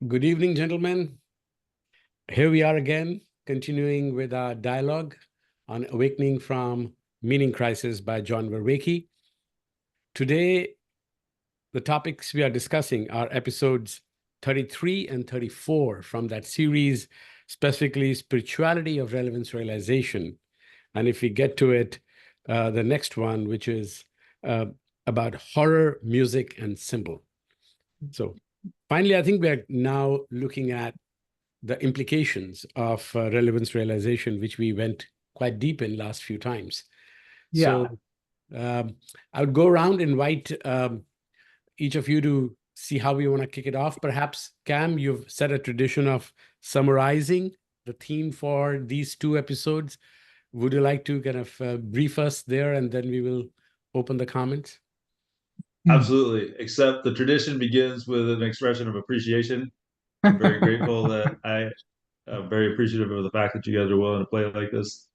Good evening, gentlemen. Here we are again, continuing with our dialogue on Awakening from Meaning Crisis by John Vervaeke. Today, the topics we are discussing are episodes 33 and 34 from that series, specifically Spirituality of Relevance Realization. And if we get to it, the next one, which is about horror, music, and symbol. So finally, I think we're now looking at the implications of relevance realization, which we went quite deep in last few times. Yeah. So I would go around, invite each of you to see how we want to kick it off. Perhaps, Cam, you've set a tradition of summarizing the theme for these two episodes. Would you like to kind of brief us there, and then we will open the comments? Absolutely. Except the tradition begins with an expression of appreciation. I'm very grateful that I'm very appreciative of the fact that you guys are willing to play like this.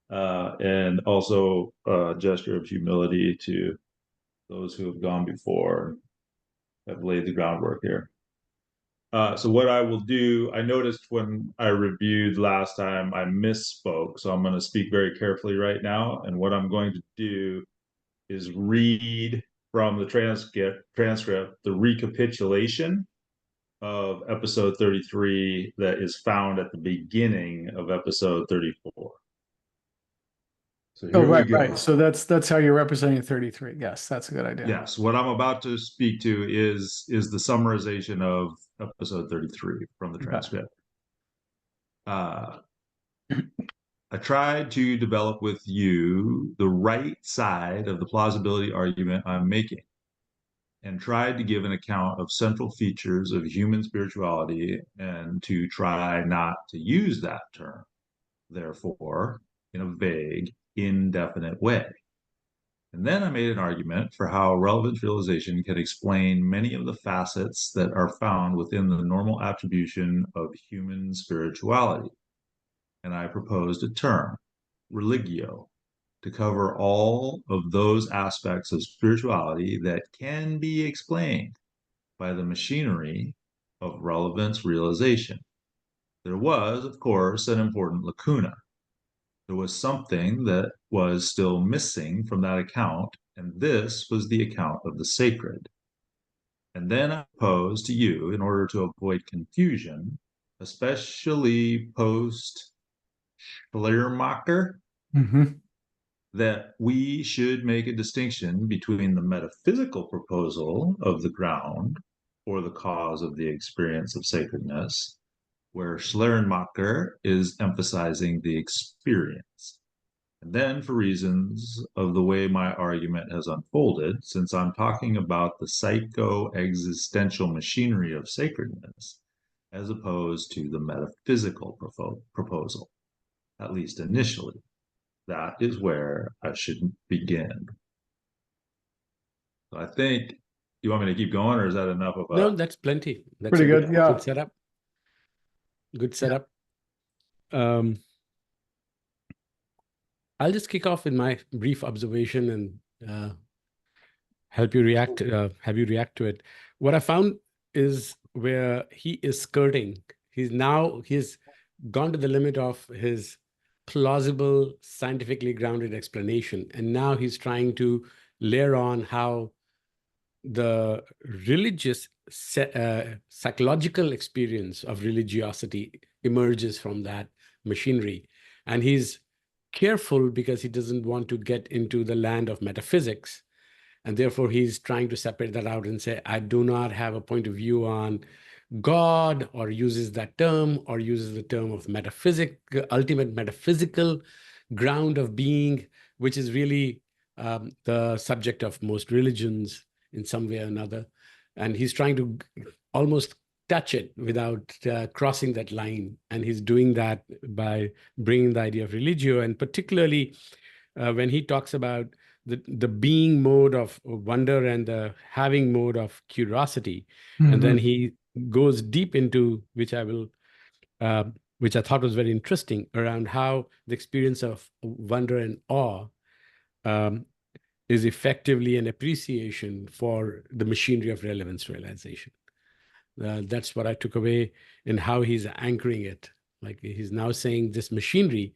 And also a gesture of humility to those who have gone before, have laid the groundwork here. So what I will do, I noticed when I reviewed last time, I misspoke. So I'm going to speak very carefully right now. And what I'm going to do is read from the transcript, the recapitulation of episode 33 that is found at the beginning of episode 34. So here we go. Right. So that's how you're representing 33. Yes, that's a good idea. Yes, what I'm about to speak to is the summarization of episode 33 from the transcript. I tried to develop with you the right side of the plausibility argument I'm making, and tried to give an account of central features of human spirituality and to try not to use that term, therefore, in a vague, indefinite way. And then I made an argument for how relevance realization can explain many of the facets that are found within the normal attribution of human spirituality. And I proposed a term, religio, to cover all of those aspects of spirituality that can be explained by the machinery of relevance realization. There was, of course, an important lacuna. There was something that was still missing from that account, and this was the account of the sacred. And then I proposed to you, in order to avoid confusion, especially post Schleiermacher, that we should make a distinction between the metaphysical proposal of the ground or the cause of the experience of sacredness, where Schleiermacher is emphasizing the experience. And then, for reasons of the way my argument has unfolded, since I'm talking about the psycho-existential machinery of sacredness, as opposed to the metaphysical proposal, at least initially, that is where I should begin. So I think, you want me to keep going, or is that enough of a... No, that's plenty. That's pretty good. Yeah. Good setup. Good setup. Yeah. I'll just kick off with my brief observation and help you react. Have you react to it. What I found is where he is skirting. He's gone to the limit of his plausible, scientifically grounded explanation, and now he's trying to layer on how the religious psychological experience of religiosity emerges from that machinery, and he's careful because he doesn't want to get into the land of metaphysics. And therefore, he's trying to separate that out and say, I do not have a point of view on God, or uses that term, or uses the term of ultimate metaphysical ground of being, which is really the subject of most religions in some way or another. And he's trying to almost touch it without crossing that line. And he's doing that by bringing the idea of religio, and particularly when he talks about the being mode of wonder and the having mode of curiosity. And then he goes deep into, which I thought was very interesting, around how the experience of wonder and awe is effectively an appreciation for the machinery of relevance realization. That's what I took away in how he's anchoring it. Like he's now saying this machinery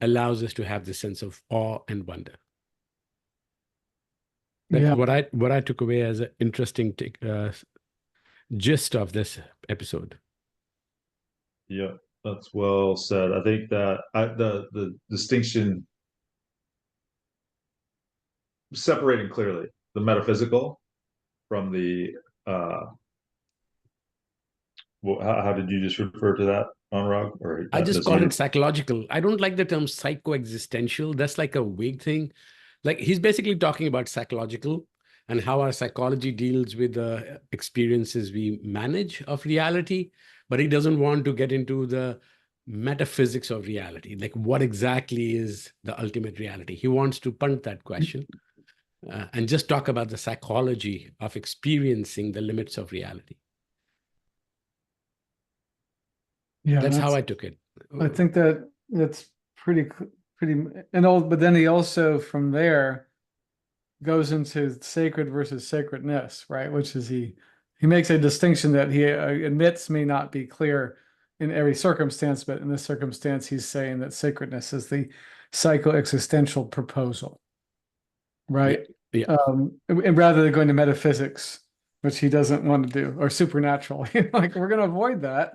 allows us to have this sense of awe and wonder. That's Yeah. what I took away as an interesting gist of this episode. Yeah, that's well said. I think that the distinction, separating clearly the metaphysical from the how did you just refer to that, Anurag? Or I just call it misunderstood? psychological. I don't like the term psychoexistential. That's like a vague thing. Like he's basically talking about psychological and how our psychology deals with the experiences we manage of reality, but he doesn't want to get into the metaphysics of reality. Like what exactly is the ultimate reality? He wants to punt that question and just talk about the psychology of experiencing the limits of reality. Yeah, That's how I took it. I think that's pretty, but then he also from there goes into sacred versus sacredness, right? Which is he makes a distinction that he admits may not be clear in every circumstance, but in this circumstance, he's saying that sacredness is the psychoexistential proposal, right? Yeah. And rather than going to metaphysics, which he doesn't want to do, or supernatural, like we're going to avoid that.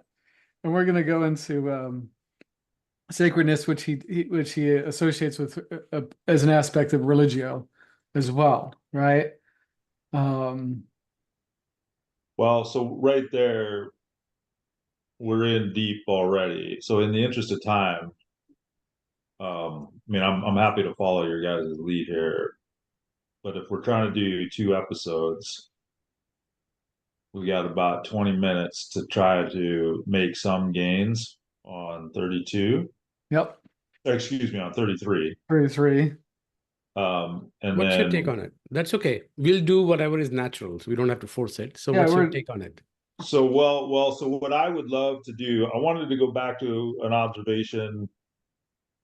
And we're going to go into sacredness, which he associates with as an aspect of religio as well, right? Well, so right there, we're in deep already. So in the interest of time, I mean, I'm happy to follow your guys' lead here, but if we're trying to do 2 episodes, we got about 20 minutes to try to make some gains on 32. Yep. Excuse me, on 33. 33. And What's your then take on it? That's okay. We'll do whatever is natural. So we don't have to force it. So Yeah, what's your take on it? so so what I would love to do, I wanted to go back to an observation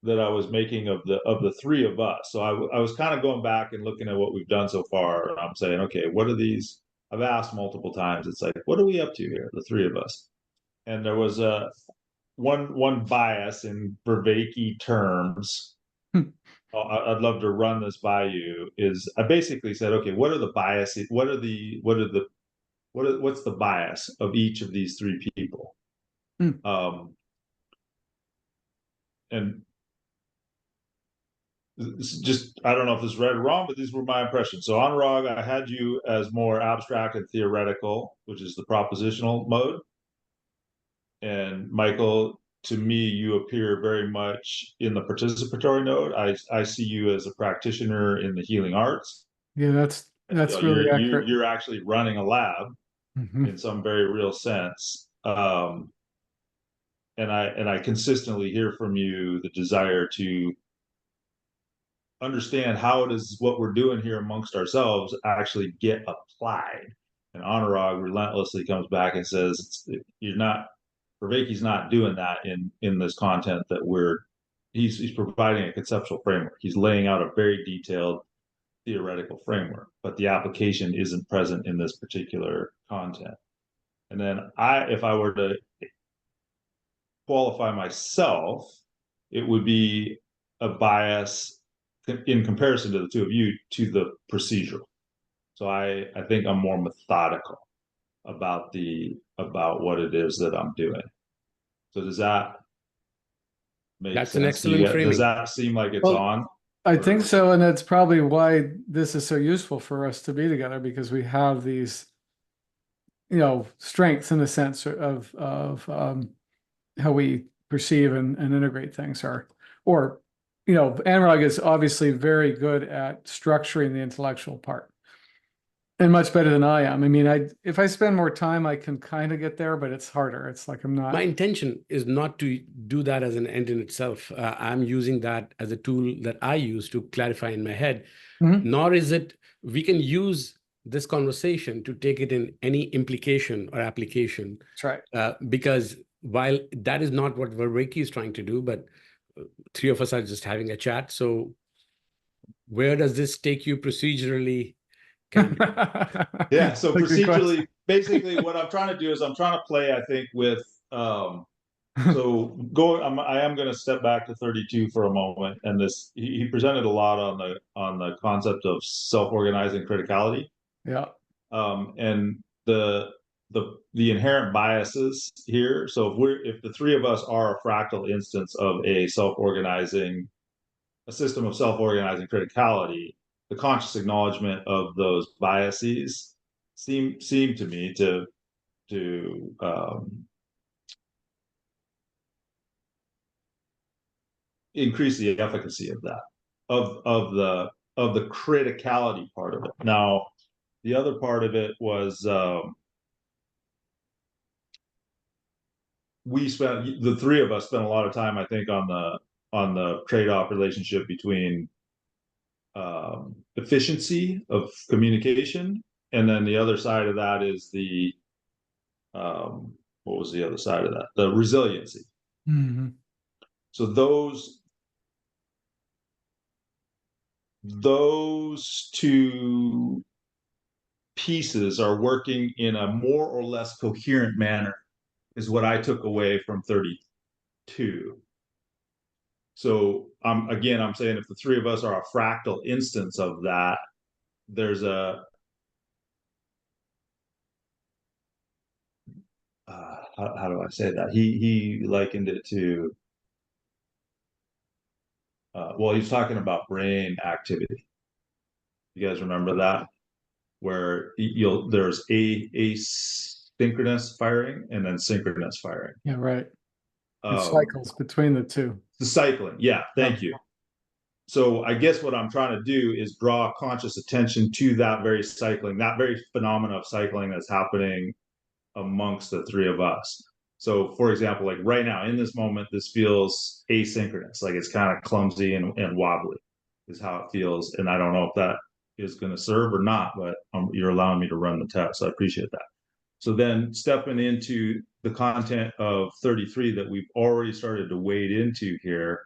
that I was making of the three of us. So I was kind of going back and looking at what we've done so far. And I'm saying, okay, what are these? I've asked multiple times. It's like, what are we up to here, the three of us? And there was a one bias in Vervaeke terms. I'd love to run this by you. Is I basically said, okay, what are the biases? What's the bias of each of these three people? And just, I don't know if this is right or wrong, but these were my impressions. So Anurag, I had you as more abstract and theoretical, which is the propositional mode. And Michael, to me, you appear very much in the participatory node. I see you as a practitioner in the healing arts. Yeah, that's really accurate. You're actually running a lab in some very real sense. And I consistently hear from you the desire to understand how does what we're doing here amongst ourselves actually get applied. And Anurag relentlessly comes back and says, "You're not. Vervaeke's not doing that in this content that he's providing a conceptual framework. He's laying out a very detailed theoretical framework, but the application isn't present in this particular content." And then if I were to qualify myself, it would be a bias in comparison to the two of you to the procedural. So I think I'm more methodical about what it is that I'm doing. So does that make That's sense? an excellent framing. Does that seem like it's on? I think so, and that's probably why this is so useful for us to be together, because we have these, strengths in the sense of how we perceive and integrate things, or Anurag is obviously very good at structuring the intellectual part, and much better than I am. I mean, if I spend more time, I can kind of get there, but it's harder. It's like I'm not. My intention is not to do that as an end in itself. I'm using that as a tool that I use to clarify in my head. Nor is it, we can use this conversation to take it in any implication or application. That's right. Because while that is not what Vervaeke is trying to do, but three of us are just having a chat. So where does this take you procedurally? Yeah, so procedurally basically what I'm trying to do is I'm trying to play, I think, with so I am going to step back to 32 for a moment, and this he presented a lot on the concept of self-organizing criticality, Yeah. and the inherent biases here. So if the three of us are a fractal instance of a system of self-organizing criticality, the conscious acknowledgement of those biases seem to me to increase the efficacy of that, of the criticality part of it. Now, the other part of it was the three of us spent a lot of time, I think, on the trade-off relationship between efficiency of communication, and then the other side of that is the what was the other side of that? The resiliency. Mm-hmm. So those two pieces are working in a more or less coherent manner, is what I took away from 32. So again, I'm saying if the three of us are a fractal instance of that, there's a how do I say that? He likened it to well, he's talking about brain activity. You guys remember that? Where there's asynchronous firing and then synchronous firing. Yeah, right. It cycles between the two. The cycling. Yeah, thank you. So I guess what I'm trying to do is draw conscious attention to that very cycling, that very phenomena of cycling that's happening amongst the three of us. So, for example, like right now in this moment, this feels asynchronous, like it's kind of clumsy and wobbly, is how it feels. And I don't know if that is going to serve or not, but you're allowing me to run the test. So I appreciate that. So then stepping into the content of 33 that we've already started to wade into here,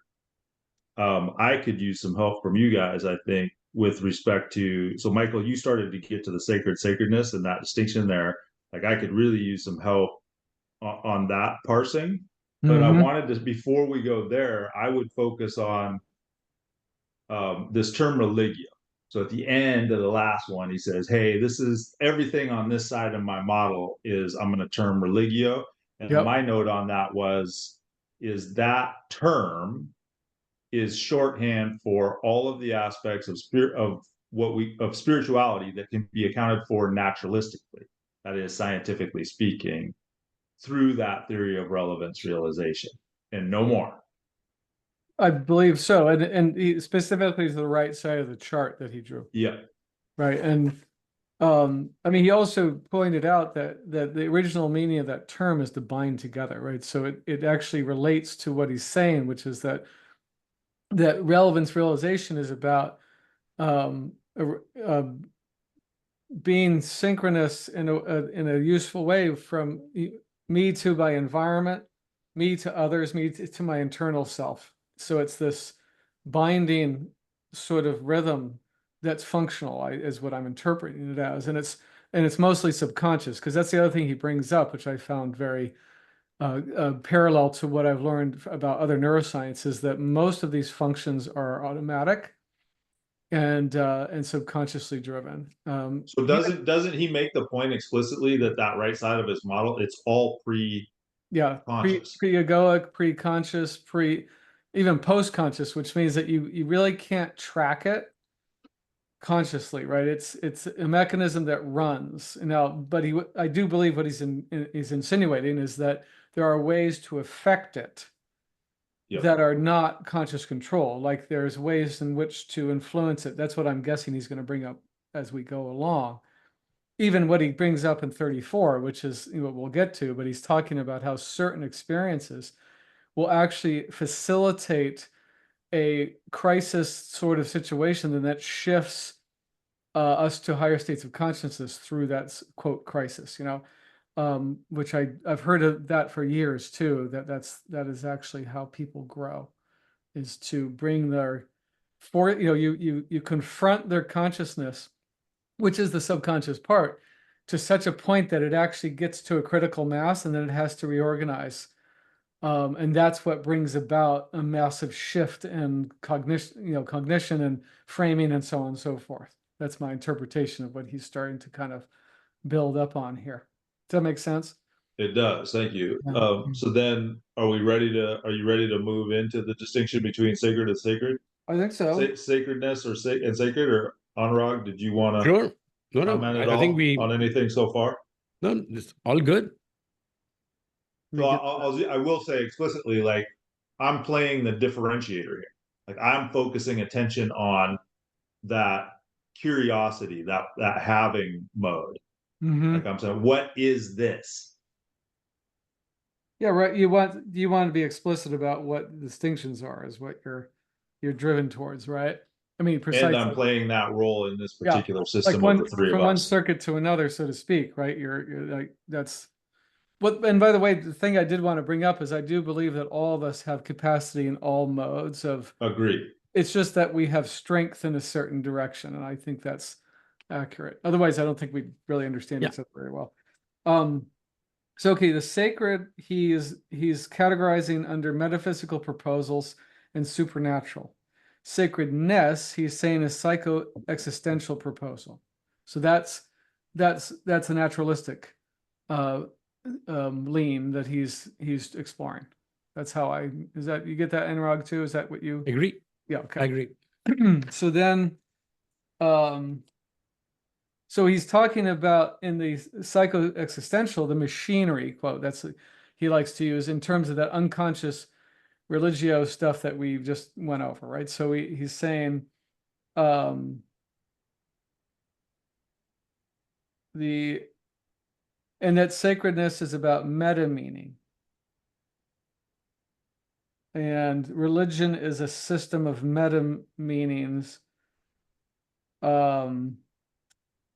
I could use some help from you guys, I think, with respect to, so Michael, you started to get to the sacredness and that distinction there. Like I could really use some help on that parsing. But I wanted to, before we go there, I would focus on this term religio. So at the end of the last one, he says, hey, this is everything on this side of my model is, I'm going to term religio. And my note on that is that term is shorthand for all of the aspects of spirituality that can be accounted for naturalistically, that is, scientifically speaking, through that theory of relevance realization, and no more. I believe so, and he specifically to the right side of the chart that he drew. Yeah. Right, and I mean, he also pointed out that the original meaning of that term is to bind together, right? So it actually relates to what he's saying, which is that relevance realization is about being synchronous in a useful way from me to my environment, me to others, me to my internal self. So it's this binding sort of rhythm that's functional, is what I'm interpreting it as, and it's mostly subconscious, because that's the other thing he brings up, which I found very parallel to what I've learned about other neuroscience, is that most of these functions are automatic and subconsciously driven. So doesn't he make the point explicitly that right side of his model, it's all pre-conscious, pre-egoic, pre-conscious, even post-conscious, which means that you really can't track it consciously, right? It's a mechanism that runs now, but I do believe what he's insinuating is that there are ways to affect it that are not conscious control. Like there's ways in which to influence it. That's what I'm guessing he's going to bring up as we go along. Even what he brings up in 34, which is what we'll get to, but he's talking about how certain experiences will actually facilitate a crisis sort of situation, and that shifts us to higher states of consciousness through that quote crisis, which I've heard of that for years too. That is actually how people grow, is to bring you confront their consciousness, which is the subconscious part, to such a point that it actually gets to a critical mass and then it has to reorganize. And that's what brings about a massive shift in cognition and framing and so on and so forth. That's my interpretation of what he's starting to kind of build up on here. Does that make sense? It does. Thank you. Yeah. So then, are you ready to move into the distinction between sacred and sacred, I think so. sacredness and sacred? Or Anurag, did you want to Sure. No, no, comment at I think all on anything so far? no, it's all good. So I will say explicitly, like, I'm playing the differentiator here. Like, I'm focusing attention on that curiosity, that having mode. Mhm. Like, I'm saying, what is this? Yeah, right. You want to be explicit about what distinctions are, is what you're driven towards, right? I mean, And precisely. I'm playing that role in this Yeah, particular like system of the three of from one us. circuit to another, so to speak, right? You're like, that's what. And by the way, the thing I did want to bring up is I do believe that all of us have capacity in all modes of. Agreed. It's just that we have strength in a certain direction, and I think that's accurate. Otherwise, I don't think we really understand Yeah. each other very well. So okay, the sacred he's categorizing under metaphysical proposals and supernatural. Sacredness he's saying is psycho-existential proposal. So that's a naturalistic lean that he's exploring. That's how is that, you get that, Anurag, too? Is that what you? Agree. Yeah, I okay. agree. So then so he's talking about in the psycho-existential, the machinery quote. That's he likes to use in terms of that unconscious religio stuff that we just went over, right? So he's saying and that sacredness is about meta meaning, and religion is a system of meta meanings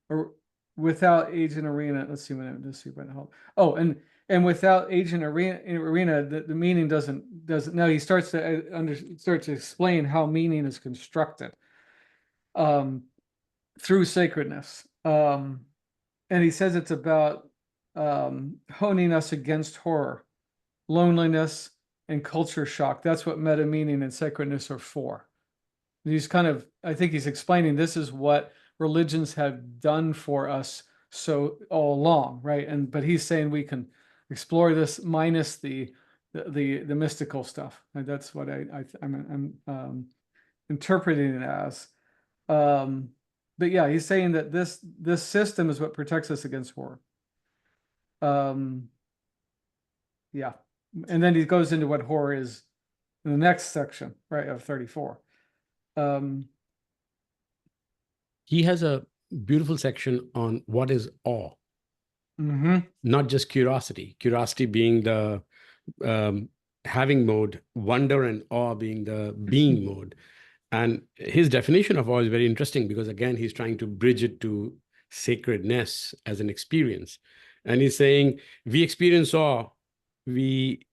or without agent arena. Let's see when help. Oh, and without agent arena, the meaning doesn't. Now he starts to start to explain how meaning is constructed through sacredness. And he says it's about honing us against horror, loneliness, and culture shock. That's what meta meaning and sacredness are for. He's I think he's explaining this is what religions have done for us so all along, right? But he's saying we can explore this minus the mystical stuff. And that's what I'm interpreting it as. But yeah, he's saying that this system is what protects us against horror. Yeah, and then he goes into what horror is in the next section, right, of 34. He has a beautiful section on what is awe, not just curiosity. Curiosity being the having mode, wonder and awe being the being mode. And his definition of awe is very interesting because, again, he's trying to bridge it to sacredness as an experience. And he's saying we experience awe. We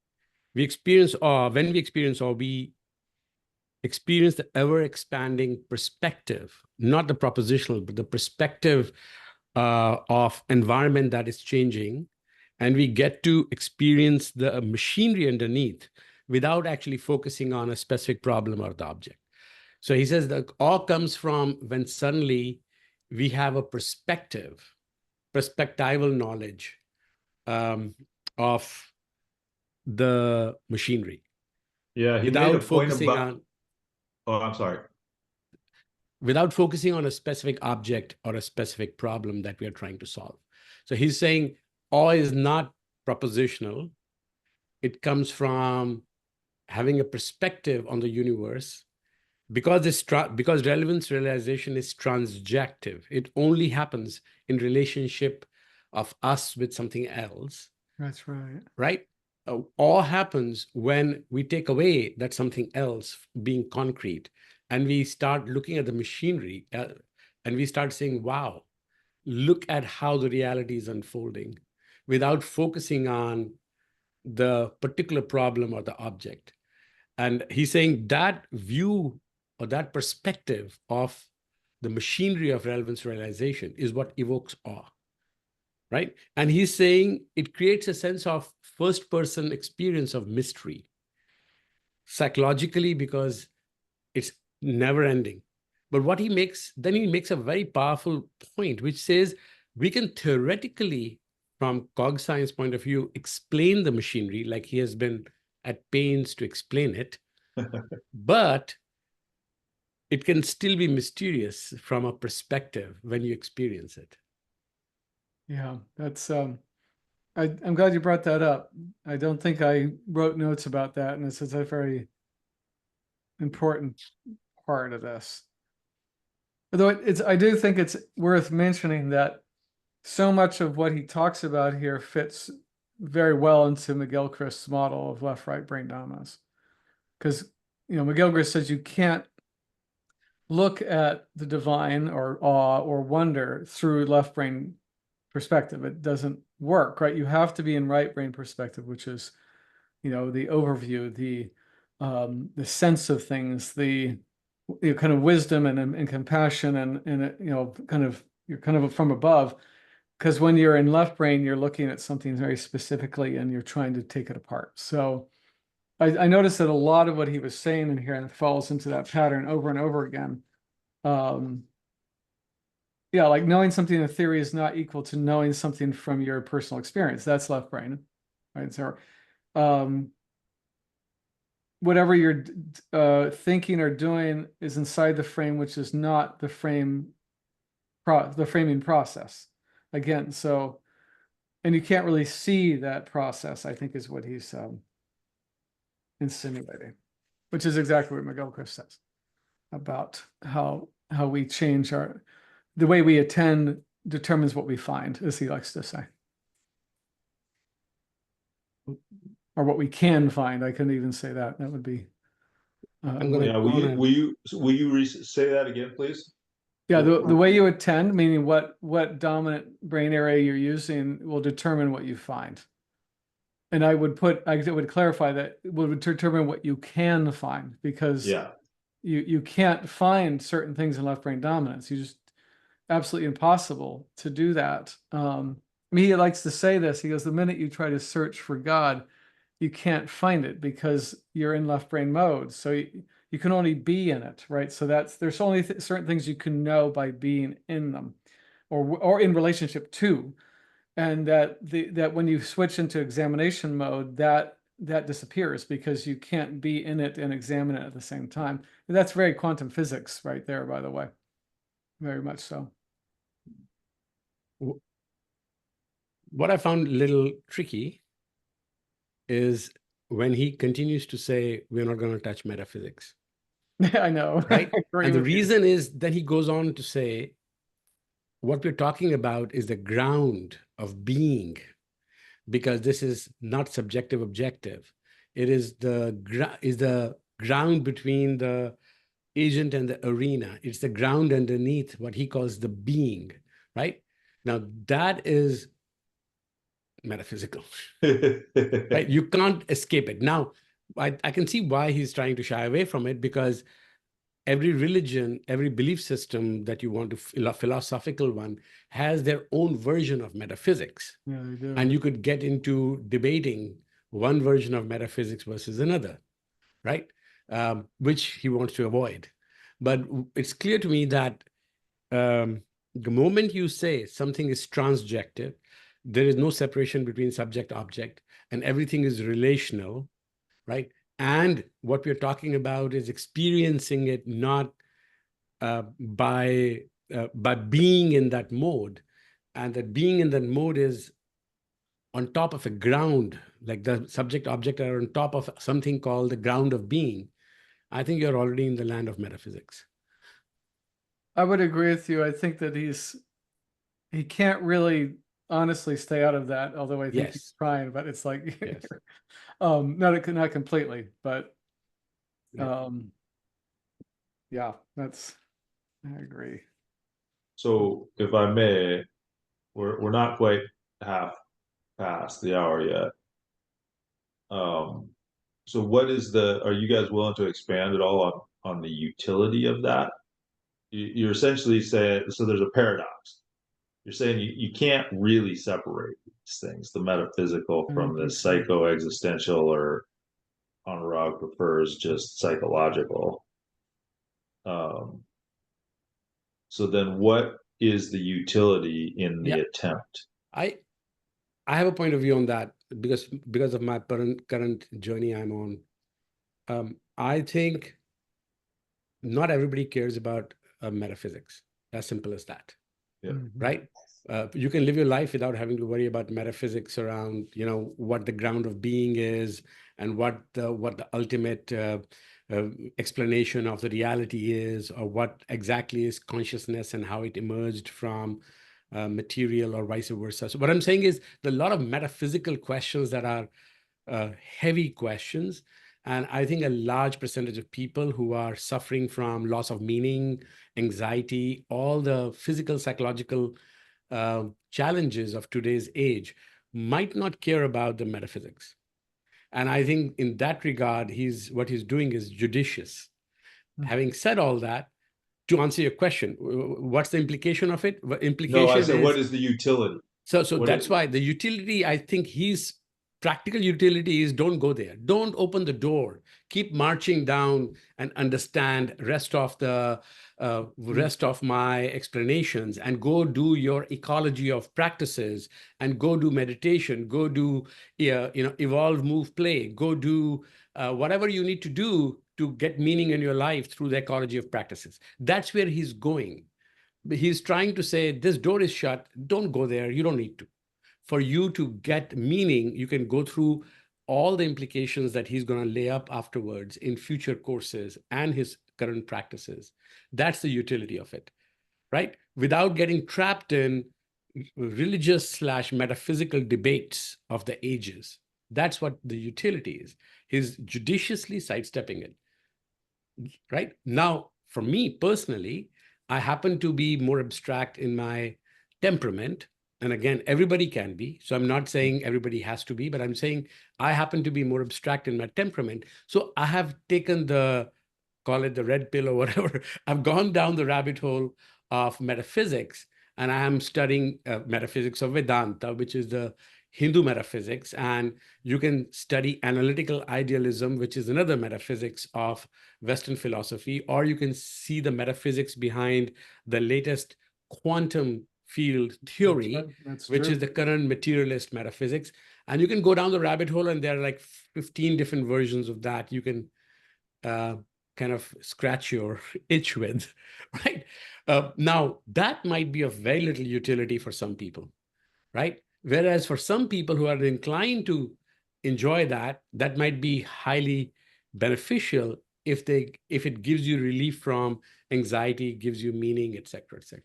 experience awe. When we experience awe, we experience the ever-expanding perspective, not the propositional, but the perspective of environment that is changing. And we get to experience the machinery underneath without actually focusing on a specific problem or the object. So he says that awe comes from when suddenly we have a perspectival knowledge of the machinery. Yeah, he made a point about. Oh, I'm sorry. Without focusing on a specific object or a specific problem that we are trying to solve. So he's saying awe is not propositional. It comes from having a perspective on the universe. Because relevance realization is transjective. It only happens in relationship of us with something else. That's right. Right? Awe happens when we take away that something else being concrete and we start looking at the machinery and we start saying, wow, look at how the reality is unfolding without focusing on the particular problem or the object. And he's saying that view or that perspective of the machinery of relevance realization is what evokes awe. right? And he's saying it creates a sense of first-person experience of mystery, psychologically, because it's never ending. But what he makes, then he makes a very powerful point, which says we can theoretically, from cog science point of view, explain the machinery like he has been at pains to explain it, but it can still be mysterious from a perspective when you experience it. Yeah, that's I'm glad you brought that up. I don't think I wrote notes about that, and this is a very important part of this. Although I do think it's worth mentioning that so much of what he talks about here fits very well into McGilchrist's model of left-right brain dominance. Because, McGilchrist says you can't look at the divine or awe or wonder through left brain perspective. It doesn't work, right? You have to be in right brain perspective, which is, the overview, the sense of things, the kind of wisdom and compassion and you're kind of from above. Because when you're in left brain, you're looking at something very specifically and you're trying to take it apart. So I noticed that a lot of what he was saying in here falls into that pattern over and over again. Yeah, like knowing something in theory is not equal to knowing something from your personal experience. That's left brain, right? So, whatever you're thinking or doing is inside the frame, which is not the framing process. Again, so, and you can't really see that process, I think is what he's insinuating, which is exactly what McGilchrist says about how we change the way we attend determines what we find, as he likes to say. Or what we can find. I couldn't even say that. That would be. I'm gonna Yeah, will you say that again, please? Yeah, the way you attend, meaning what dominant brain area you're using, will determine what you find. And I would clarify that it would determine what you can find, because you can't find certain things in left brain dominance. You just absolutely impossible to do that. I mean, he likes to say this. He goes, the minute you try to search for God, you can't find it because you're in left brain mode. So you can only be in it, right? So there's only certain things you can know by being in them, or in relationship to, and that when you switch into examination mode, that disappears because you can't be in it and examine it at the same time. And that's very quantum physics right there, by the way. Very much so. What I found a little tricky is when he continues to say, we're not going to touch metaphysics. I know. Right? I And the reason is that he goes on to say, what we're talking about is the ground of being, because this is not subjective objective. It is the ground between the agent and the arena. It's the ground underneath what he calls the being, right? Now, that is metaphysical, right? You can't escape it. Now, I can see why he's trying to shy away from it, because every religion, every belief system that you want to, philosophical one, has their own version of metaphysics. Yeah, they do. And you could get into debating one version of metaphysics versus another, right? Which he wants to avoid. But it's clear to me that the moment you say something is transjective, there is no separation between subject object, and everything is relational, right? And what we're talking about is experiencing it not by being in that mode, and that being in that mode is on top of a ground, like the subject object are on top of something called the ground of being. I think you're already in the land of metaphysics. I would agree with you. I think that he can't really honestly stay out of that, although I think he's trying, but it's like, Yes. not completely, but Yeah. yeah, I agree. So if I may, we're not quite half past the hour yet. So what is are you guys willing to expand at all on the utility of that? You're essentially saying, so there's a paradox. you're saying you can't really separate these things, the metaphysical I from don't the think so. psycho-existential, or Anurag prefers just psychological. So then what is the utility in the Yeah, attempt? I I have a point of view on that because of my current journey I'm on. I think not everybody cares about metaphysics. As simple as that, Yeah. right? You can live your life without having to worry about metaphysics around, what the ground of being is and what the ultimate explanation of the reality is, or what exactly is consciousness and how it emerged from material or vice versa. So what I'm saying is there are a lot of metaphysical questions that are heavy questions. And I think a large percentage of people who are suffering from loss of meaning, anxiety, all the physical, psychological challenges of today's age might not care about the metaphysics. And I think in that regard, what he's doing is judicious. Having said all that, to answer your question, what's the implication of it? The No, I implication said, what is is the utility? so What that's is, why the utility, I think his practical utility is don't go there. Don't open the door. Keep marching down and understand rest of my explanations, and go do your ecology of practices, and go do meditation, go do evolve, move, play, go do whatever you need to do to get meaning in your life through the ecology of practices. That's where he's going. He's trying to say this door is shut, don't go there, you don't need to. For you to get meaning, you can go through all the implications that he's going to lay up afterwards in future courses and his current practices. That's the utility of it, right? Without getting trapped in religious/metaphysical debates of the ages. That's what the utility is. He's judiciously sidestepping it. Right now, for me personally, I happen to be more abstract in my temperament. And again, everybody can be. So I'm not saying everybody has to be, but I'm saying I happen to be more abstract in my temperament. So I have taken call it the red pill or whatever. I've gone down the rabbit hole of metaphysics, and I am studying metaphysics of Vedanta, which is the Hindu metaphysics. And you can study analytical idealism, which is another metaphysics of Western philosophy, or you can see the metaphysics behind the latest quantum field theory, That's which true. is the current materialist metaphysics. And you can go down the rabbit hole, and there are like 15 different versions of that you can kind of scratch your itch with, right? Now, that might be of very little utility for some people, right? Whereas for some people who are inclined to enjoy that, that might be highly beneficial if it gives you relief from anxiety, gives you meaning, et cetera, et cetera.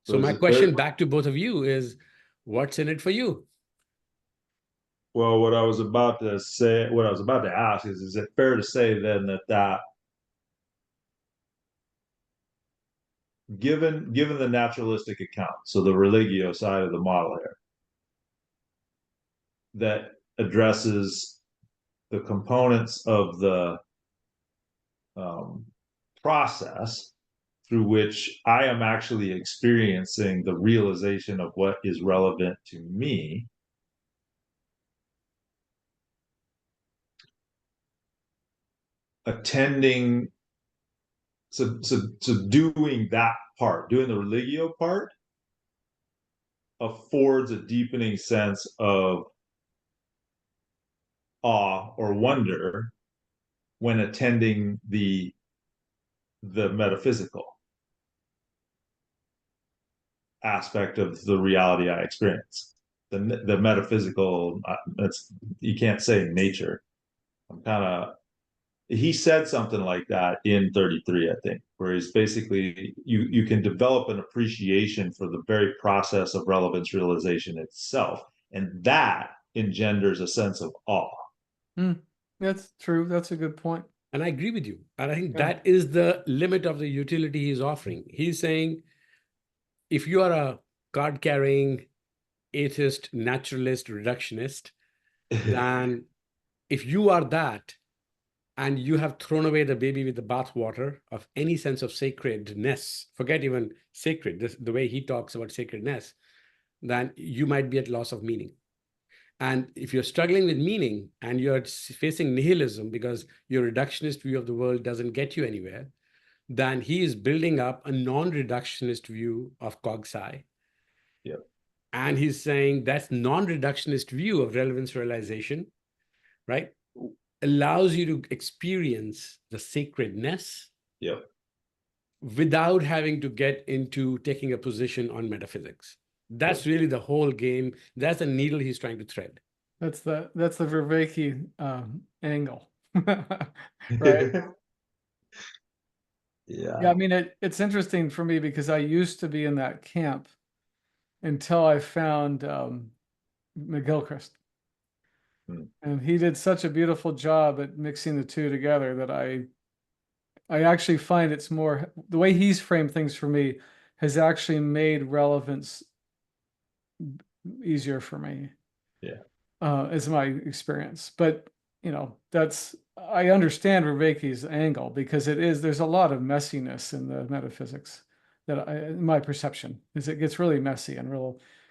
So is my it fair? question back to both of you is, what's in it for you? Well, what I was about to say, what I was about to ask is it fair to say then that given the naturalistic account, so the religio side of the model here, that addresses the components of the um, process through which I am actually experiencing the realization of what is relevant to me, attending, so doing that part, doing the religio part, affords a deepening sense of awe or wonder when attending the metaphysical aspect of the reality I experience. The metaphysical, that's, you can't say nature. I'm kind of, he said something like that in 33, I think, where he's basically, you can develop an appreciation for the very process of relevance realization itself, and that engenders a sense of awe. That's true. That's a good point. And I agree with you. And I think Yeah. that is the limit of the utility he's offering. He's saying, if you are a card carrying atheist, naturalist, reductionist, then if you are that, and you have thrown away the baby with the bathwater of any sense of sacredness, forget even sacred, the way he talks about sacredness, then you might be at loss of meaning. And if you're struggling with meaning and you're facing nihilism because your reductionist view of the world doesn't get you anywhere, then he is building up a non-reductionist view of cog sci. Yep. And he's saying that non-reductionist view of relevance realization, right, allows you to experience the sacredness Yep. without having to get into taking a position on metaphysics. That's really the whole game. That's the needle he's trying to thread. That's the Vervaeke angle, right? Yeah, I mean, it's interesting for me because I used to be in that camp until I found McGilchrist. And he did such a beautiful job at mixing the two together that I actually find it's more, the way he's framed things for me has actually made relevance easier for me. Yeah. Is my experience. But you know, I understand Vervaeke's angle because there's a lot of messiness in the metaphysics that in my perception is it gets really messy and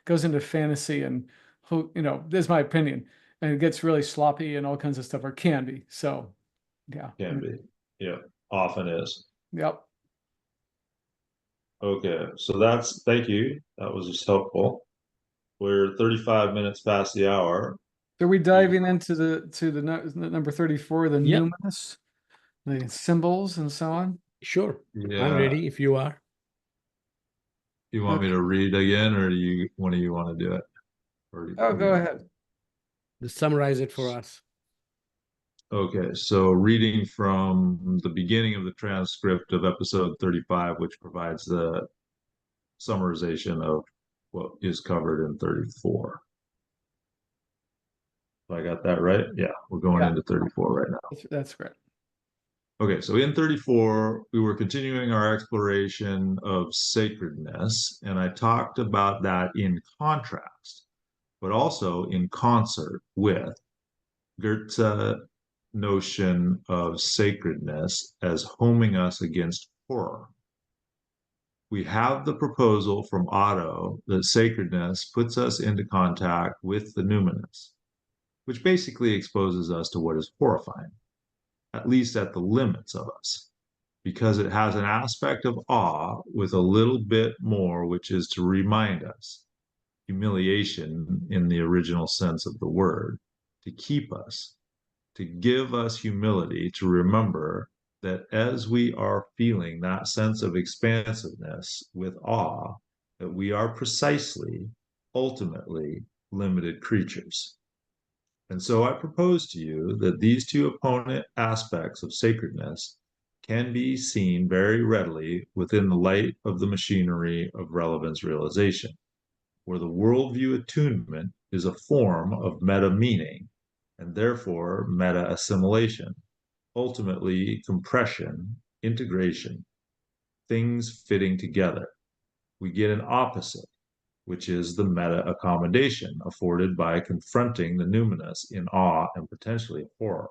goes into fantasy and this is my opinion, and it gets really sloppy and all kinds of stuff, or can be. So yeah. Can be. Yeah. Often is. Yep. Okay. So thank you. That was just helpful. We're 35 minutes past the hour. So are we diving into the number 34, the numinous, the symbols and so on? Sure. Yeah. I'm ready if you are. You want me to read again, or one of you want to do it? Go ahead. Just summarize it for us. Okay, so reading from the beginning of the transcript of episode 35, which provides the summarization of what is covered in 34. I got that right? Yeah, we're going into 34 right now. That's great. Okay, so in 34, we were continuing our exploration of sacredness, and I talked about that in contrast, but also in concert with Goethe's notion of sacredness as homing us against horror. We have the proposal from Otto that sacredness puts us into contact with the numinous, which basically exposes us to what is horrifying, at least at the limits of us, because it has an aspect of awe with a little bit more, which is to remind us, humiliation in the original sense of the word, to keep us, to give us humility, to remember that as we are feeling that sense of expansiveness with awe, that we are precisely, ultimately limited creatures. And so I propose to you that these two opponent aspects of sacredness can be seen very readily within the light of the machinery of relevance realization, where the worldview attunement is a form of meta meaning and therefore meta assimilation, ultimately compression, integration, things fitting together. We get an opposite, which is the meta accommodation afforded by confronting the numinous in awe and potentially horror.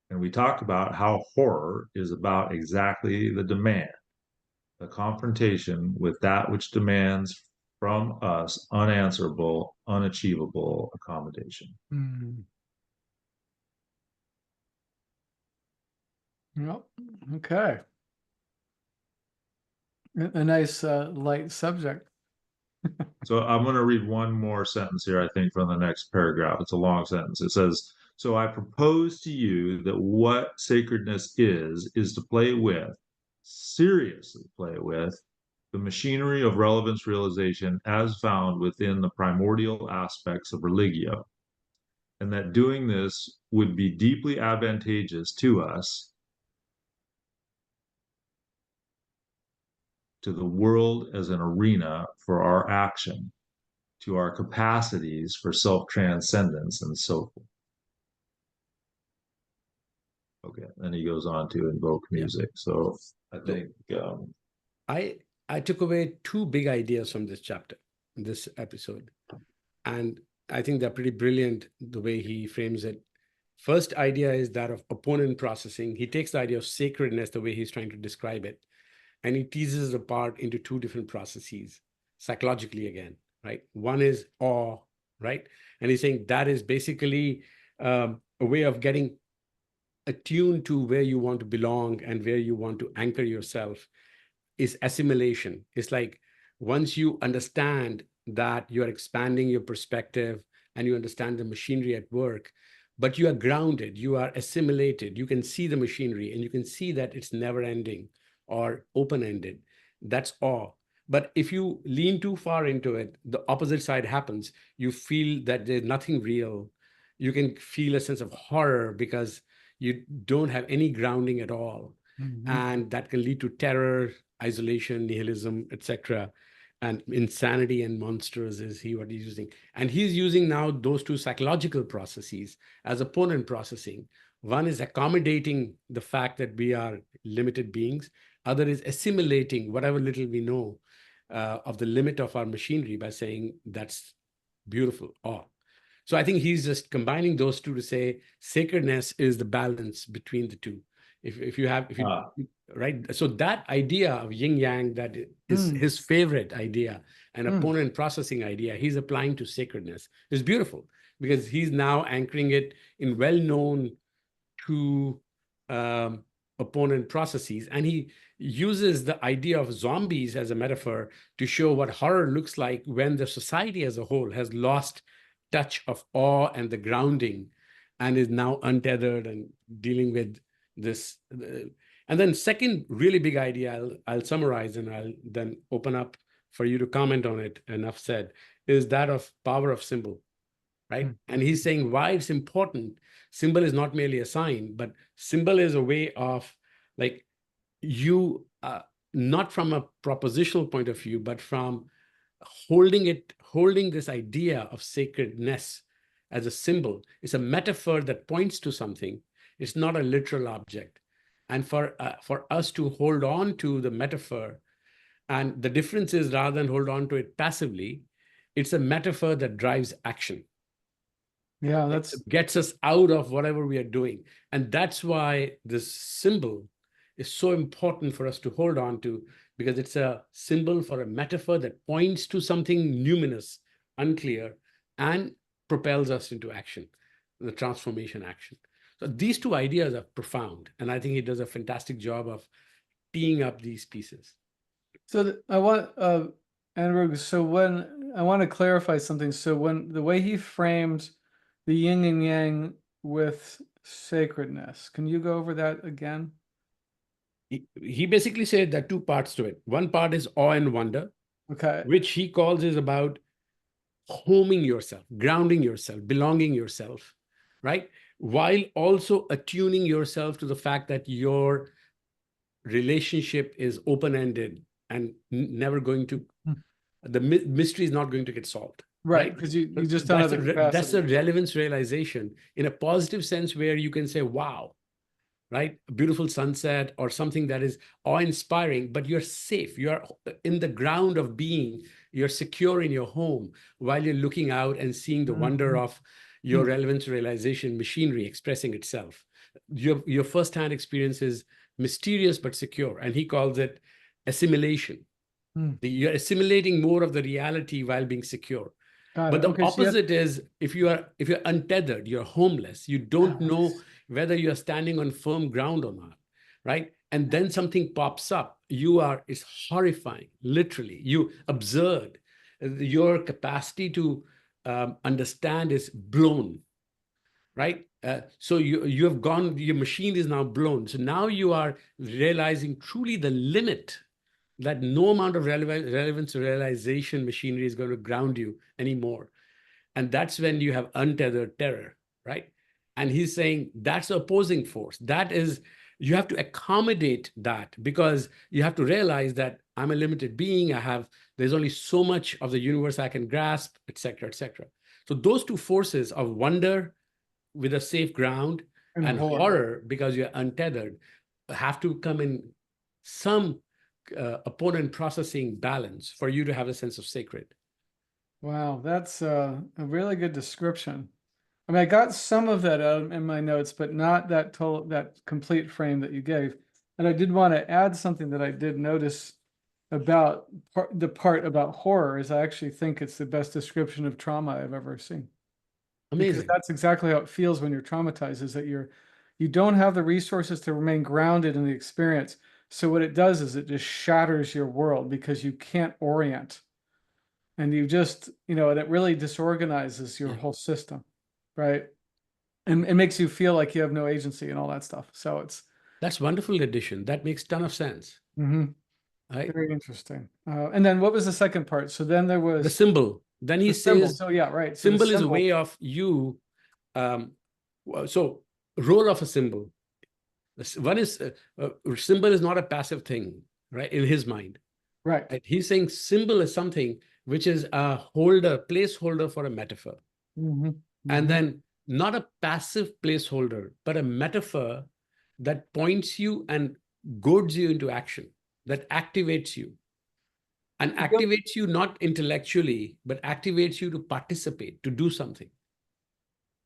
And we talked about how horror is about exactly the demand, the confrontation with that which demands from us unanswerable, unachievable accommodation. Yep. Okay. A nice light subject. So I'm going to read one more sentence here, I think, from the next paragraph. It's a long sentence. It says, so I propose to you that what sacredness is to play with, seriously play with, the machinery of relevance realization as found within the primordial aspects of religio, and that doing this would be deeply advantageous to us, to the world as an arena for our action, to our capacities for self-transcendence and so forth. Okay, and he goes on to invoke music. So I think I took away two big ideas from this chapter, this episode, and I think they're pretty brilliant the way he frames it. First idea is that of opponent processing. He takes the idea of sacredness, the way he's trying to describe it, and he teases it apart into two different processes, psychologically again, right? One is awe, right? And he's saying that is basically a way of getting attuned to where you want to belong and where you want to anchor yourself is assimilation. It's like once you understand that you are expanding your perspective and you understand the machinery at work, but you are grounded, you are assimilated, you can see the machinery and you can see that it's never ending or open-ended. That's awe. But if you lean too far into it, the opposite side happens. You feel that there's nothing real. You can feel a sense of horror because you don't have any grounding at all. And that can lead to terror, isolation, nihilism, etc. And insanity and monsters is what he's using. And he's using now those two psychological processes as opponent processing. One is accommodating the fact that we are limited beings. Other is assimilating whatever little we know of the limit of our machinery by saying that's beautiful, awe. So I think he's just combining those two to say sacredness is the balance between the two. If you right, so that idea of yin yang, that is his favorite idea, an opponent processing idea, he's applying to sacredness. It's beautiful because he's now anchoring it in well-known two opponent processes, and he uses the idea of zombies as a metaphor to show what horror looks like when the society as a whole has lost touch of awe and the grounding and is now untethered and dealing with this. And then second really big idea, I'll summarize and I'll then open up for you to comment on it, enough said, is that of power of symbol, right? And he's saying why it's important. Symbol is not merely a sign, but symbol is a way of like you, not from a propositional point of view, but from holding this idea of sacredness as a symbol. It's a metaphor that points to something. It's not a literal object. And for us to hold on to the metaphor, and the difference is rather than hold on to it passively, it's a metaphor that drives action. Yeah, that gets us out of whatever we are doing. And that's why this symbol is so important for us to hold on to, because it's a symbol for a metaphor that points to something numinous, unclear, and propels us into action, the transformation action. So these two ideas are profound, and I think he does a fantastic job of teeing up these pieces. So I want, Anurag, so when I want to clarify something. So when the way he framed the yin and yang with sacredness, can you go over that again? He basically said there are two parts to it. One part is awe and wonder, Okay, which he calls is about homing yourself, grounding yourself, belonging yourself, right? While also attuning yourself to the fact that your relationship is open-ended and never going to, the mystery is not going to get solved. right, because you just don't have the capacity. That's a relevance realization in a positive sense where you can say, wow, right? A beautiful sunset or something that is awe-inspiring, but you're safe. You're in the ground of being. You're secure in your home while you're looking out and seeing the wonder of your relevance realization machinery expressing itself. Your first-hand experience is mysterious but secure, and he calls it assimilation. You're assimilating more of the reality while being secure. But the opposite is if you're untethered, you're homeless, you don't know whether you're standing on firm ground or not, right? And then something pops up, it's horrifying, literally. You absurd. Your capacity to understand is blown, right? So you have gone, your machine is now blown. So now you are realizing truly the limit that no amount of relevance realization machinery is going to ground you anymore. And that's when you have untethered terror, right? And he's saying that's the opposing force. That is, you have to accommodate that because you have to realize that I'm a limited being. There's only so much of the universe I can grasp, et cetera, et cetera. So those two forces of wonder with a safe ground and horror because you're untethered have to come in some opponent processing balance for you to have a sense of sacred. Wow, that's a really good description. I mean, I got some of that out in my notes, but not that total, that complete frame that you gave. And I did want to add something that I did notice about the part about horror is I actually think it's the best description of trauma I've ever seen. Because Amazing. that's exactly how it feels when you're traumatized, is that you don't have the resources to remain grounded in the experience. So what it does is it just shatters your world because you can't orient. And you just, and it really disorganizes your Yeah. whole system, right? And it makes you feel like you have no agency and all that stuff. So it's That's wonderful addition. That makes ton of sense. Right? very interesting. And then what was the second part? So then there The was symbol. Then he the symbol. says, So yeah, right. So the symbol is a symbol, way of you. So role of a symbol. One is symbol is not a passive thing, right? In his mind, right. right? He's saying symbol is something which is a holder, placeholder for a metaphor, and then not a passive placeholder, but a metaphor that points you and goads you into action, that activates you, and activates you not intellectually, but activates you to participate, to do something.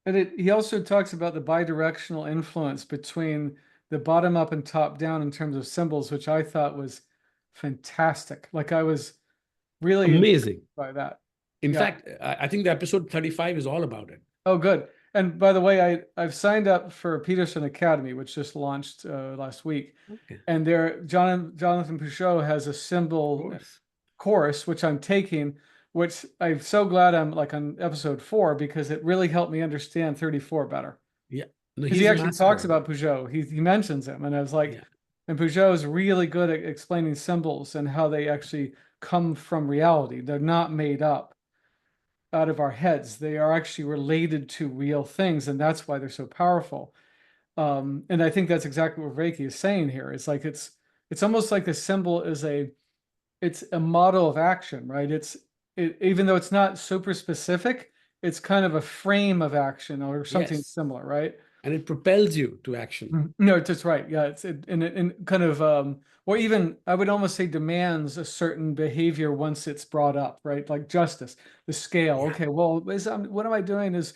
And he also talks about the bidirectional influence between the bottom up and top down in terms of symbols, which I thought was fantastic. Like I was really Amazing. intrigued by that. In Yeah. fact, I think the episode 35 is all about it. Oh, good. And by the way, I've signed up for Peterson Academy, which just launched last week. Okay. And there, Jonathan Pouchot has a symbol course, which I'm taking, which I'm so glad I'm like on episode 4 because it really helped me understand 34 better. Yeah. No, Because he's he a actually talks master. about Pouchot. He mentions him, and I was like, Yeah. and Pouchot is really good at explaining symbols and how they actually come from reality. They're not made up out of our heads. They are actually related to real things, and that's why they're so powerful. And I think that's exactly what Reiki is saying here. It's like it's almost like the symbol is it's a model of action, right? Even though it's not super specific, it's kind of a frame of action or something Yes. similar, right? And it propels you to action. No, that's right. Yeah, it's in kind of or even I would almost say demands a certain behavior once it's brought up, right? Like justice, the scale. Yeah. Okay, well, what am I doing is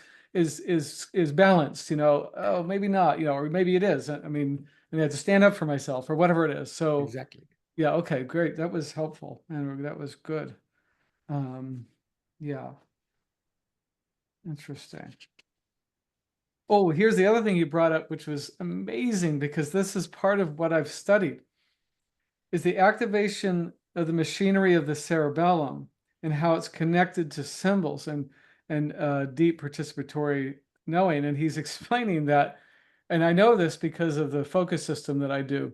balanced, oh, maybe not, or maybe it is. I mean, I have to stand up for myself or whatever it is. So Exactly. yeah, okay, great. That was helpful and that was good. Yeah, interesting. Oh, here's the other thing you brought up, which was amazing because this is part of what I've studied, is the activation of the machinery of the cerebellum and how it's connected to symbols and deep participatory knowing. And he's explaining that, and I know this because of the focus system that I do,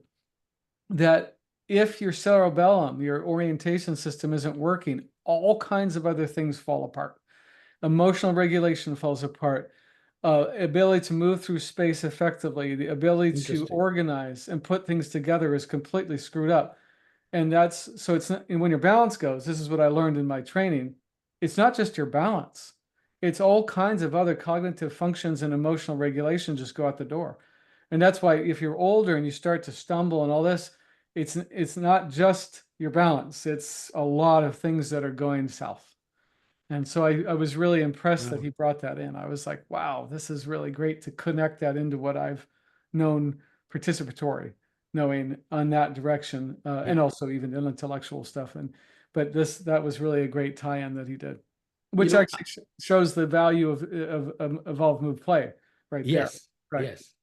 that if your cerebellum, your orientation system isn't working, all kinds of other things fall apart. Emotional regulation falls apart. Ability to move through space effectively, the ability to Interesting. organize and put things together is completely screwed up. And so it's not, and when your balance goes, this is what I learned in my training. It's not just your balance. It's all kinds of other cognitive functions and emotional regulation just go out the door. And that's why if you're older and you start to stumble and all this, it's not just your balance. It's a lot of things that are going south. And so I was really impressed that Wow. he brought that in. I was like, wow, this is really great to connect that into what I've known participatory, knowing on that direction, Yeah. and also even intellectual stuff. But that was really a great tie-in that he did, which actually shows the value of evolve, move, play right there. Yes. Right. Yes.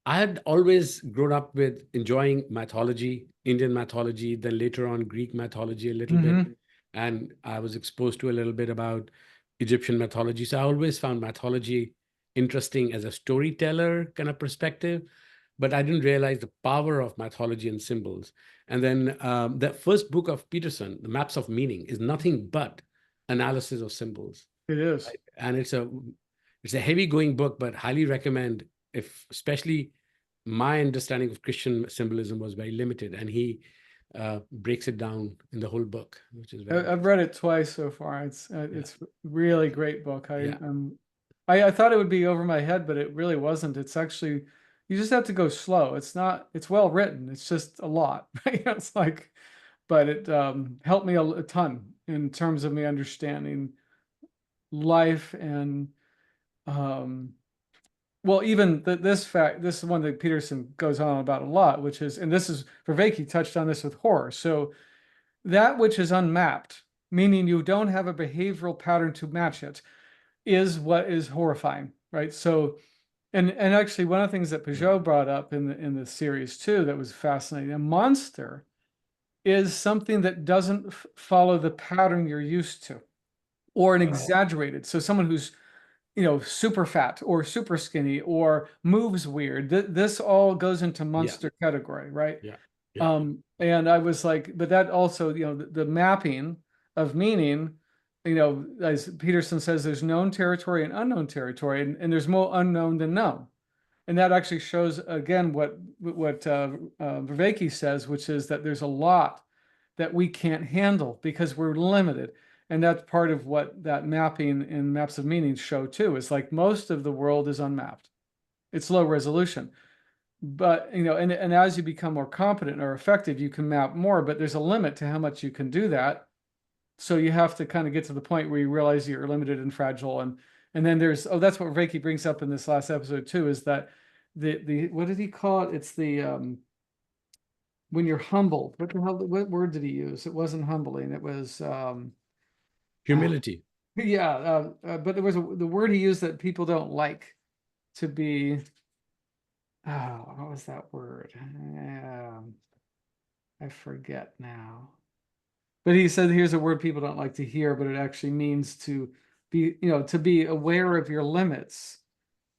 I had always grown up with enjoying mythology, Indian mythology, then later on Greek mythology a little bit. And I was exposed to a little bit about Egyptian mythology. So I always found mythology interesting as a storyteller kind of perspective, but I didn't realize the power of mythology and symbols. And then the first book of Peterson, The Maps of Meaning, is nothing but analysis of symbols. It is. Right? And it's a heavy going book, but highly recommend, if especially my understanding of Christian symbolism was very limited, and he breaks it down in the whole book, which is very I've read it twice so far. It's really great book. Yeah. I thought it would be over my head, but it really wasn't. It's actually, you just have to go slow. It's well written. It's just a lot, right? It's like, but it helped me a ton in terms of me understanding life and well, even this fact, this is one that Peterson goes on about a lot, which is, and this is, Vervaeke touched on this with horror. So that which is unmapped, meaning you don't have a behavioral pattern to match it, is what is horrifying, right? So, and actually one of the things that Peugeot brought up in the series too, that was fascinating, a monster is something that doesn't follow the pattern you're used to, or an exaggerated. So someone who's, you know, super fat or super skinny or moves weird. This all goes into monster category, right? Yeah. Yeah. And I was like, but that also, you know, the mapping of meaning, you know, as Peterson says, there's known territory and unknown territory, and there's more unknown than known. And that actually shows again what Vervaeke says, which is that there's a lot that we can't handle because we're limited. And that's part of what that mapping in maps of meaning show too, is like most of the world is unmapped. It's low resolution. But, you know, and as you become more competent or effective, you can map more, but there's a limit to how much you can do that. So you have to kind of get to the point where you realize you're limited and fragile. And then there's, oh, that's what Vervaeke brings up in this last episode too, is that the what did he call it? It's the when you're humbled. What the hell, what word did he use? It wasn't humbling, it was Humility. yeah, but there was the word he used that people don't like to be, oh, what was that word? I forget now. But he said, here's a word people don't like to hear, but it actually means to be, you know, to be aware of your limits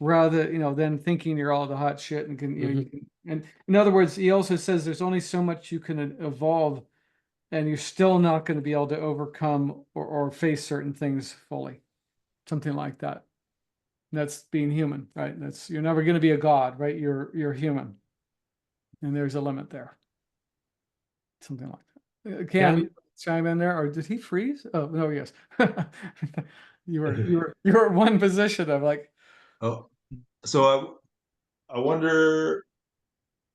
rather, you know, than thinking you're all the hot shit and can, you know, you can, and in other words, he also says there's only so much you can evolve and you're still not going to be able to overcome or face certain things fully. Something like that. That's being human, right? That's, you're never going to be a god, right? You're human. And there's a limit there. Something like that. Cam, chime in there, or did he freeze? Oh no, yes. you were one position of like, Oh, so I wonder,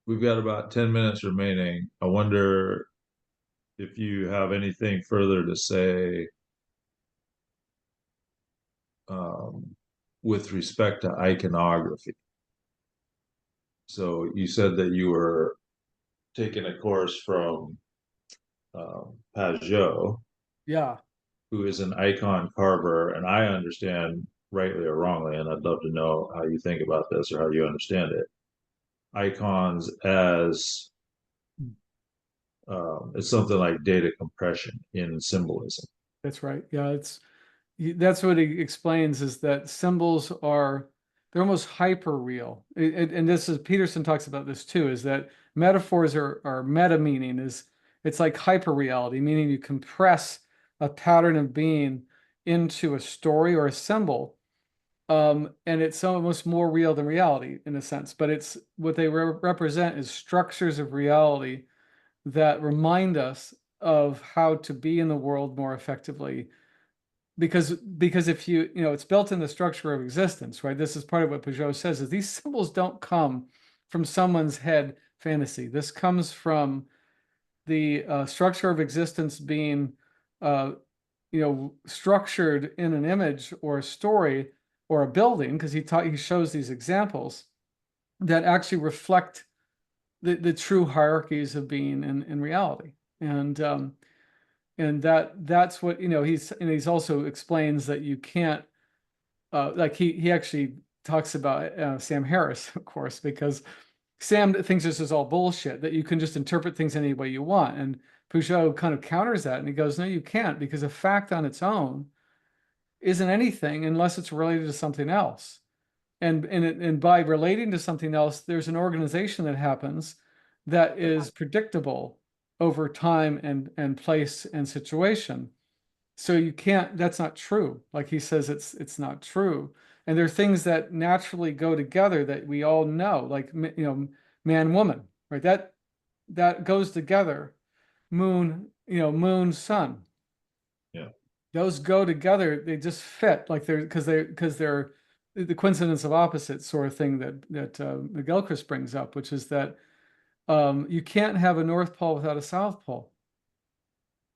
we've got about 10 minutes remaining. I wonder if you have anything further to say with respect to iconography. So you said that you were taking a course from Pajot, yeah, who is an icon carver, and I understand, rightly or wrongly, and I'd love to know how you think about this or how you understand it. Icons as it's something like data compression in symbolism. that's right. Yeah, that's what he explains, is that symbols are, they're almost hyper real. And this is, Peterson talks about this too, is that metaphors are meta meaning, is it's like hyper reality, meaning you compress a pattern of being into a story or a symbol. And it's almost more real than reality in a sense, but it's what they represent is structures of reality that remind us of how to be in the world more effectively. Because if you know, it's built in the structure of existence, right? This is part of what Peugeot says, is these symbols don't come from someone's head fantasy. This comes from the structure of existence being you know, structured in an image or a story or a building, because he shows these examples that actually reflect the true hierarchies of being in reality. And that's what, you know, he's also explains that you can't like he actually talks about Sam Harris, of course, because Sam thinks this is all bullshit, that you can just interpret things any way you want. And Peugeot kind of counters that, and he goes, no, you can't, because a fact on its own isn't anything unless it's related to something else. And by relating to something else, there's an organization that happens that is predictable over time and place and situation. So you can't, that's not true. Like he says, it's not true. And there are things that naturally go together that we all know, like, you know, man, woman, right? That goes together. Moon, you know, moon, sun. Yeah. Those go together. They just fit, like because they're the coincidence of opposites sort of thing that McGilchrist brings up, which is that you can't have a North Pole without a South Pole.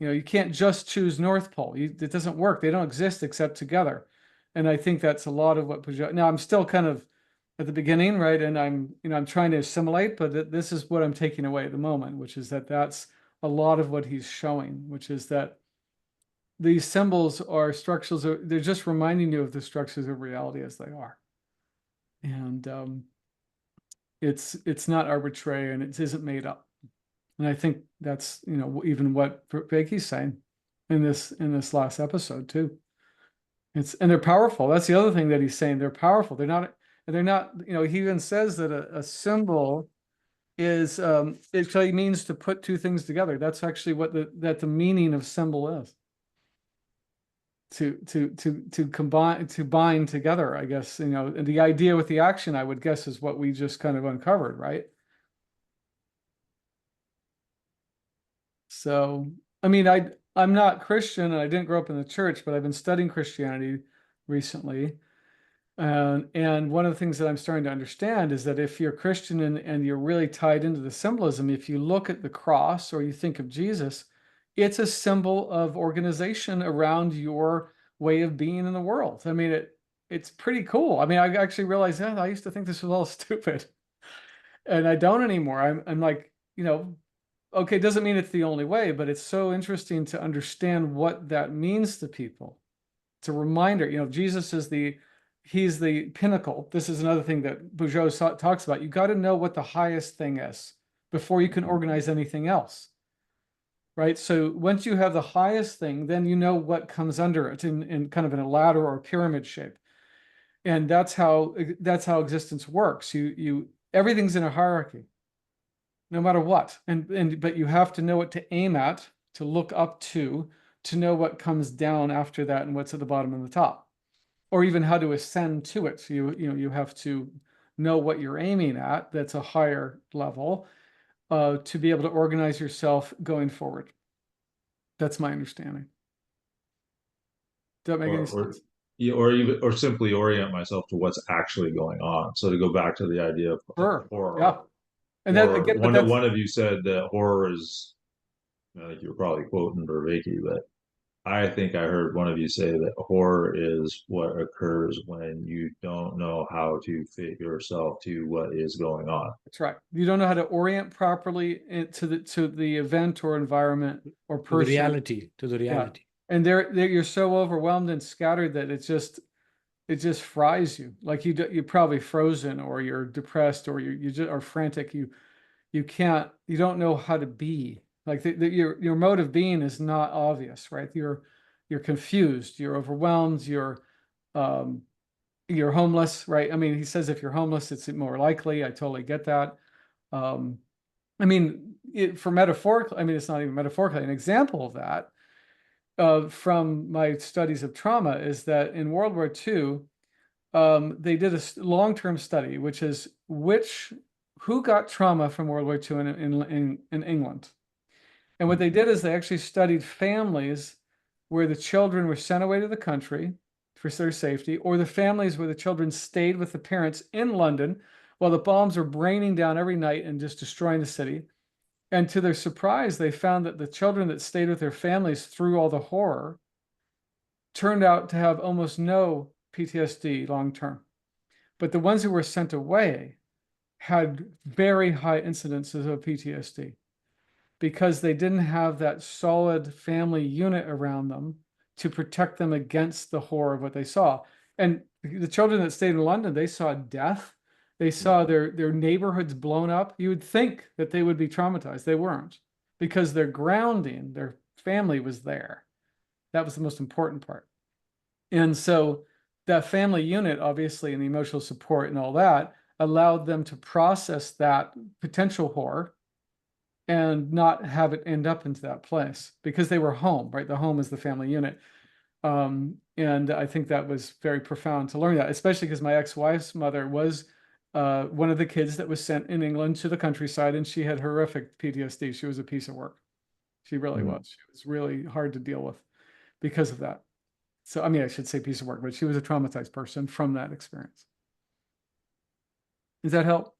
You know, you can't just choose North Pole. It doesn't work. They don't exist except together. And I think that's a lot of what Peugeot, now I'm still kind of at the beginning, right? And I'm trying to assimilate, but this is what I'm taking away at the moment, which is that that's a lot of what he's showing, which is that these symbols are structures, they're just reminding you of the structures of reality as they are. And it's not arbitrary and it isn't made up. And I think that's, even what Vervaake's saying in this last episode too. And they're powerful. That's the other thing that he's saying. They're powerful. They're not, he even says that a symbol is, it actually means to put two things together. That's actually what the meaning of symbol is. To combine, to bind together, I guess, and the idea with the action, I would guess, is what we just kind of uncovered, right? So, I mean, I'm not Christian and I didn't grow up in the church, but I've been studying Christianity recently. And one of the things that I'm starting to understand is that if you're Christian and you're really tied into the symbolism, if you look at the cross or you think of Jesus, it's a symbol of organization around your way of being in the world. I mean, it's pretty cool. I mean, I actually realized that I used to think this was all stupid, and I don't anymore. I'm like, okay, it doesn't mean it's the only way, but it's so interesting to understand what that means to people. It's a reminder, Jesus is he's the pinnacle. This is another thing that Peugeot talks about. You got to know what the highest thing is before you can organize anything else. Right. So once you have the highest thing, then you know what comes under it in kind of in a ladder or pyramid shape. And that's how existence works. Everything's in a hierarchy, no matter what. But you have to know what to aim at, to look up to know what comes down after that and what's at the bottom and the top, or even how to ascend to it. So you have to know what you're aiming at. That's a higher level, to be able to organize yourself going forward. That's my understanding. Does that make any sense? Or simply orient myself to what's actually going on. So to go back to the idea of Sure. horror, Yeah. And that or again, one of you said that horror is, I think you were probably quoting Vervaeke, but I think I heard one of you say that horror is what occurs when you don't know how to fit yourself to what is going on. that's right. You don't know how to orient properly to the event or environment or To the person. reality, to the reality. And you're so overwhelmed and scattered that it just fries you. Like you're probably frozen, or you're depressed, or you just are frantic. You don't know how to be. Like your mode of being is not obvious, right? You're confused, you're overwhelmed, you're homeless, right? I mean, he says if you're homeless, it's more likely. I totally get that. I mean, for metaphorically, I mean, it's not even metaphorically. An example of that, from my studies of trauma, is that in World War II, they did a long-term study, which is who got trauma from World War II in England. And what they did is they actually studied families where the children were sent away to the country for their safety, or the families where the children stayed with the parents in London while the bombs were raining down every night and just destroying the city. And to their surprise, they found that the children that stayed with their families through all the horror turned out to have almost no PTSD long term. But the ones who were sent away had very high incidences of PTSD because they didn't have that solid family unit around them to protect them against the horror of what they saw. And the children that stayed in London, they saw death. They saw their neighborhoods blown up. You would think that they would be traumatized. They weren't, because their grounding, their family was there. That was the most important part. And so that family unit, obviously, and the emotional support and all that, allowed them to process that potential horror and not have it end up into that place, because they were home, right? The home is the family unit. And I think that was very profound to learn that, especially because my ex-wife's mother was one of the kids that was sent in England to the countryside, and she had horrific PTSD. She was a piece of work. She really was. She was really hard to deal with because of that. So, I mean, I should say piece of work, but she was a traumatized person from that experience. Does that help?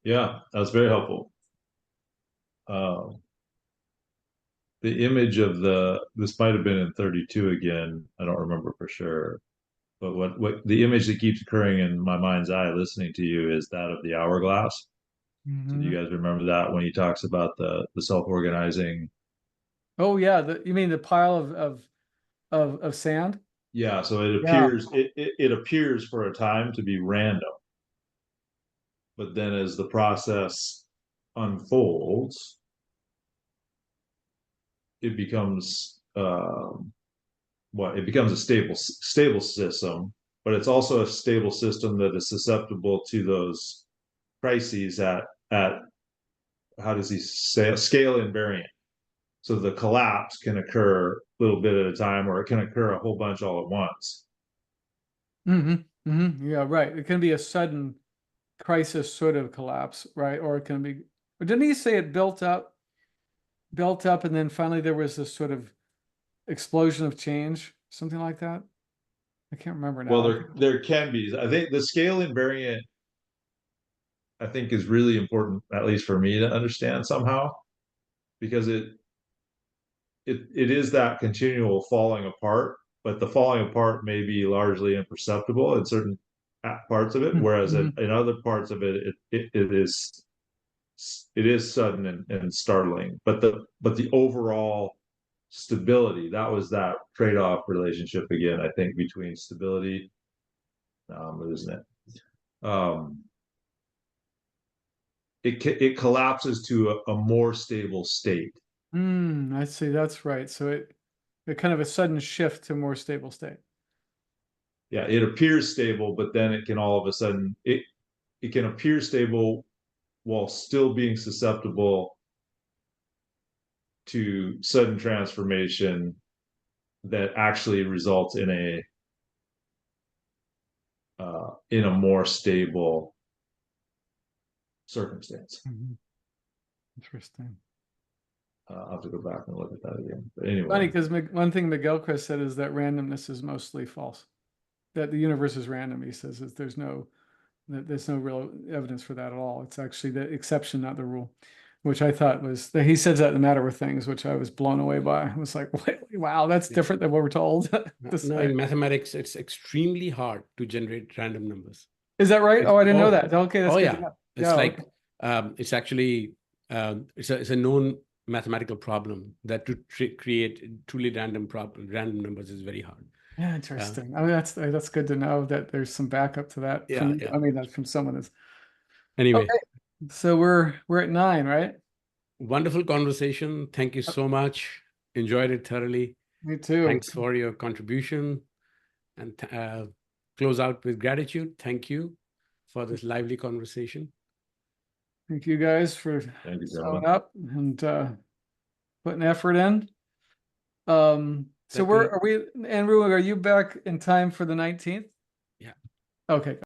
Yeah, that's very helpful. The image of this might have been in 32 again. I don't remember for sure. But what the image that keeps occurring in my mind's eye listening to you is that of the hourglass. So do you guys remember that when he talks about the self-organizing? Oh yeah, you mean the pile of sand? Yeah, so it Yeah. appears it appears for a time to be random, but then as the process unfolds, it becomes it becomes a stable system, but it's also a stable system that is susceptible to those crises at how does he say scale invariant. So the collapse can occur a little bit at a time, or it can occur a whole bunch all at once. Yeah, right. It can be a sudden crisis sort of collapse, right? Or it can be, but didn't he say it built up, and then finally there was this sort of explosion of change, something like that? I can't remember Well, now. there can be. I think the scale invariant, I think, is really important, at least for me to understand somehow, because it is that continual falling apart, but the falling apart may be largely imperceptible in certain parts of it, whereas in other parts of it, it is sudden and startling. But the overall stability, that was that trade-off relationship again, I think, between stability, isn't it? It collapses to a more stable state. I see. That's right. So it kind of a sudden shift to more stable state. Yeah, it appears stable, but then it can all of a sudden it can appear stable while still being susceptible to sudden transformation that actually results in a more stable circumstance. Interesting. I'll have to go back and look at that again. But anyway, Funny, because one thing McGilchrist said is that randomness is mostly false. That the universe is random. He says that there's no real evidence for that at all. It's actually the exception, not the rule. Which I thought was that he says that in the Matter of Things, which I was blown away by. I was like, wow, that's different than what we're told. No, in mathematics, it's extremely hard to generate random numbers. Is that right? Oh, I didn't know that. Oh, Okay, that's oh good yeah. to know. It's Yeah, like okay. it's actually it's a known mathematical problem that to create truly random numbers is very hard. Yeah, interesting. I mean, that's good to know that there's some backup to that. Yeah, From, yeah. I mean, that's from someone that's Anyway, okay. So we're at 9, right? wonderful conversation. Thank you so much. Enjoyed it thoroughly. Me too. Thanks for your contribution, and close out with gratitude. Thank you for this lively conversation. Thank you guys for showing up and putting effort in. So are we, Andrew, are you back in time for the 19th? Yeah. Okay.